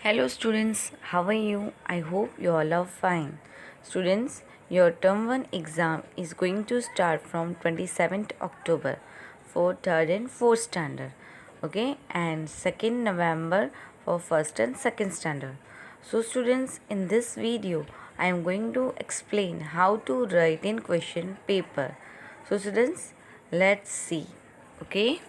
Hello students, how are you? I hope you all are fine. Students, your term 1 exam is going to start from 27th October for 3rd and 4th standard. Okay, and 2nd November for 1st and 2nd standard. So students, in this video, I am going to explain how to write in question paper. So students, let's see. Okay.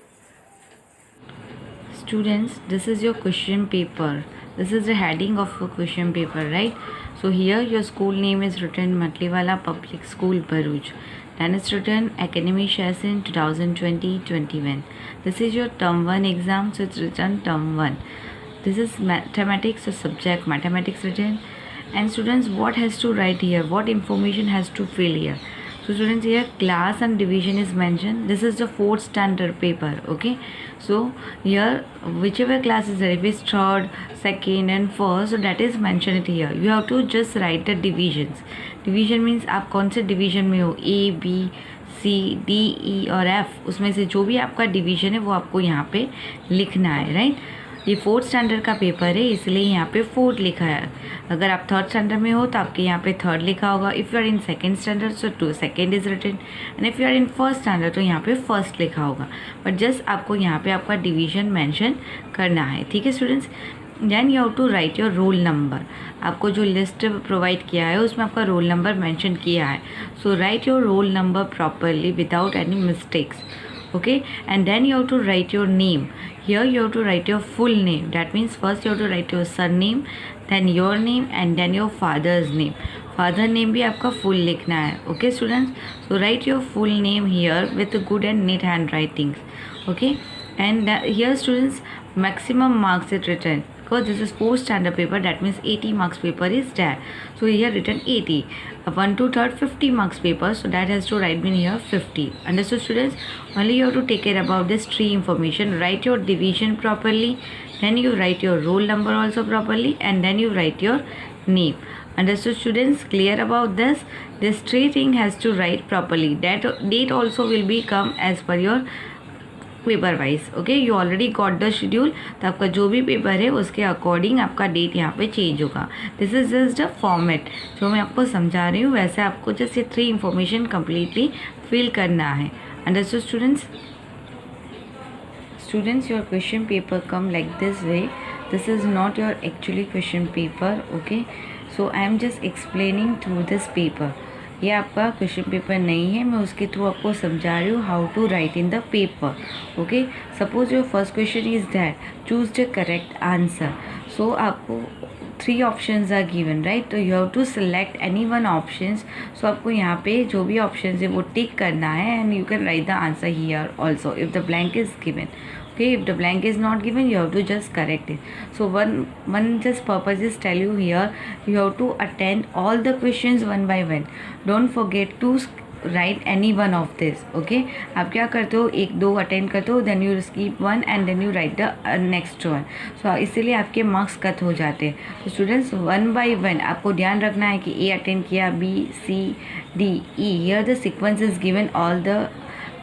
Students, this is your question paper. This is the heading of a question paper, right? So here your school name is written Matliwala Public School, Bharuch. Then it's written academic session 2020-21. This is your term 1 exam, so it's written term 1. This is mathematics, so subject mathematics written. And students, what has to write here? What information has to fill here? So students, here class and division is mentioned. This is the 4th standard paper. Okay, so here whichever class is there, if it's 3rd, 2nd and 1st, so that is mentioned here. You have to just write the divisions. Division means आप कौन से division में हो, A, B, C, D, E और F, उसमें से जो भी आपका डिवीजन है वो आपको यहाँ पे लिखना है, राइट। ये 4th स्टैंडर्ड का पेपर है, इसलिए यहाँ पे 4th लिखा है। अगर आप 3rd स्टैंडर्ड में हो तो आपके यहाँ पे 3rd लिखा होगा। If you are in 2nd standard so 2nd is written, and if you are in 1st standard तो यहाँ पे 1st लिखा होगा। बट जस्ट आपको यहाँ पे आपका डिवीजन मेंशन करना है, ठीक है students. Then you have to write your roll number. आपको जो लिस्ट प्रोवाइड किया है उसमें आपका रोल नंबर मेंशन किया है। So write your roll number properly without any mistakes. Okay, and then you have to write your name. Here you have to write your full name. That means first you have to write your surname, then your name, and then your father's name. Father name भी आपका full लिखना है. Okay students, so write your full name here with good and neat handwritings. Okay, and here students, maximum marks is written because this is 4th standard paper, that means 80 marks paper is there. So here written 80. 1 to 3rd 50 marks paper, so that has to write in here 50. Understood students? Only you have to take care about this tree information. Write your division properly, then you write your roll number also properly, and then you write your name. Understood students? Clear about this? This three thing has to write properly. That date also will be come as per your paper wise. Okay, you already got the schedule, तो आपका जो भी paper है उसके according आपका date यहाँ पे change होगा. This is just the format जो मैं आपको समझा रही हूँ, वैसे आपको जस्ट ये 3 इंफॉर्मेशन कम्प्लीटली फिल करना है. Understood students? Students, your question paper come like this way. This is not your actually question paper. Okay, so I am just explaining through this paper. ये आपका क्वेश्चन पेपर नहीं है, मैं उसके through आपको समझा रही हूँ how to write in the paper. Okay, suppose your first question is that choose the correct answer. So आपको 3 ऑप्शंस आर गिवन, राइट. तो you have to select any one options. So आपको यहाँ पे जो भी ऑप्शन है वो टिक करना है, and you can write the answer here also if the blank is given. Okay, if the blank is not given, you have to just correct it. So one just purpose is tell you here, you have to attend all the questions one by one. Don't forget to write any one of this. Okay, आप क्या करते हो, 1-2 attend करते हो, then you skip 1 and then you write the next one. So इसीलिए आपके marks cut हो जाते हैं. तो स्टूडेंट्स, 1 by 1 आपको ध्यान रखना है कि ए अटेंड किया, B, C, D, E. Here the sequence is given all the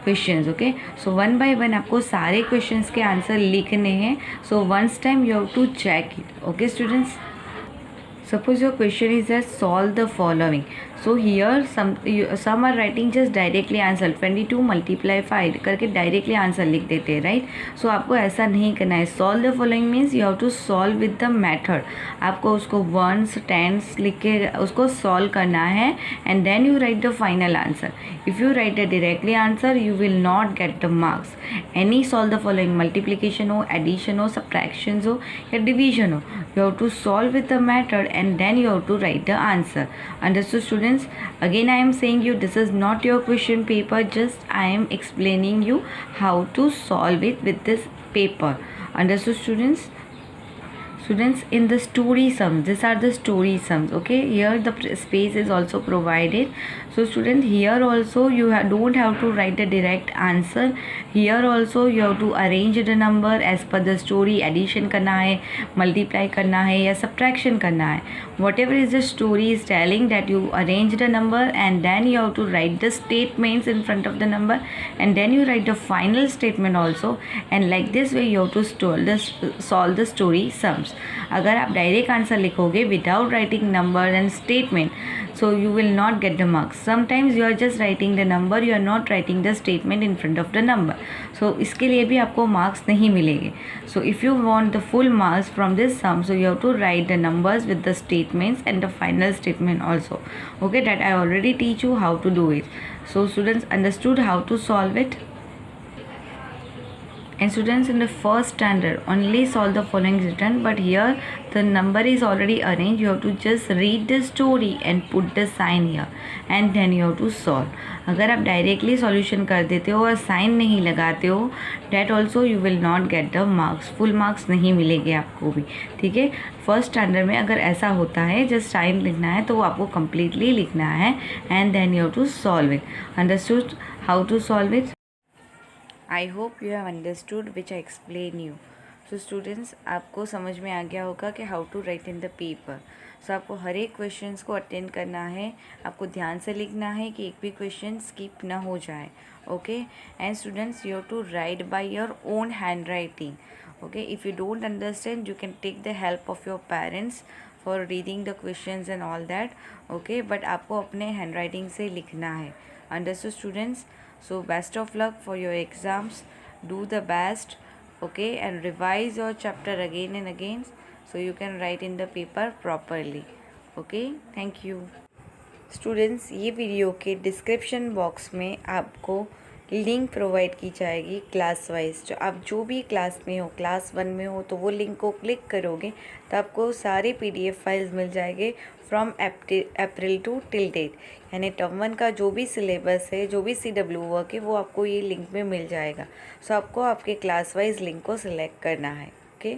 questions. Okay, so 1 by 1 आपको सारे क्वेश्चंस के आंसर लिखने हैं. So once time you have to check it. Okay students, suppose your question is that solve the following. So here some are writing just directly answer 22 multiply 5 करके directly answer लिख देते हैं, right. सो आपको ऐसा नहीं करना है. solve the following means you have to solve with the method. आपको उसको ones tens लिख के उसको solve करना है, and then you write the final answer. If you write the directly answer, you will not get the marks. Any solve the following, multiplication हो, addition हो, subtractions हो या division हो, you have to solve with the method and then you have to write the answer. Understood students? Again I am saying you, this is not your question paper, just I am explaining you how to solve it with this paper. Understood students? Students, in the story sums, these are the story sums. Okay, here the space is also provided. So student, here also you don't have to write the direct answer. Here also you have to arrange the number as per the story. Addition करना है, multiply करना है या subtraction करना है. Whatever is the story is telling, that you arrange the number and then you have to write the statements in front of the number, and then you write the final statement also, and like this way you have to solve the story sums. अगर आप direct answer लिखोगे without writing number and statement, so you will not get the marks. Sometimes you are just writing the number, you are not writing the statement in front of the number, so इसके लिए भी आपको marks नहीं मिलेंगे. So if you want the full marks from this sum, so you have to write the numbers with the statements and the final statement also. Okay, that I already teach you how to do it. So students understood how to solve it? And students, in the first standard only solve the following written, but here the number is already arranged. You have to just read the story and put the sign here and then you have to solve. अगर आप directly solution कर देते हो और sign नहीं लगाते हो, that also you will not get the marks, full marks नहीं मिलेंगे आपको भी, ठीक है. फर्स्ट स्टैंडर्ड में अगर ऐसा होता है जस्ट साइन लिखना है तो आपको कम्प्लीटली लिखना है and then you have to solve it. Understood how to solve it? I hope you have understood which I explain you. So students, आपको समझ में आ गया होगा कि how to write in the paper. So आपको हर एक क्वेश्चंस को attend करना है, आपको ध्यान से लिखना है कि एक भी क्वेश्चन स्किप ना हो जाए. Okay, and students you have to write by your own hand writing. Okay, if you don't understand you can take the help of your parents for reading the questions and all that. Okay, but आपको अपने hand writing से लिखना है. Understood students? So best of luck for your exams. Do the best, okay, and revise your chapter again and again so you can write in the paper properly. Okay, thank you. Students, ये video के description box में आपको link provide की जाएगी class wise. जो आप जो भी क्लास में हो, क्लास 1 में हो, तो वो लिंक को क्लिक करोगे तो आपको सारे PDF फाइल्स मिल जाएंगे from April to till date. यानी टर्म 1 का जो भी सिलेबस है, जो भी CW वर्क है, वो आपको ये लिंक में मिल जाएगा. सो आपको आपके क्लास वाइज लिंक को सिलेक्ट करना है. ओके.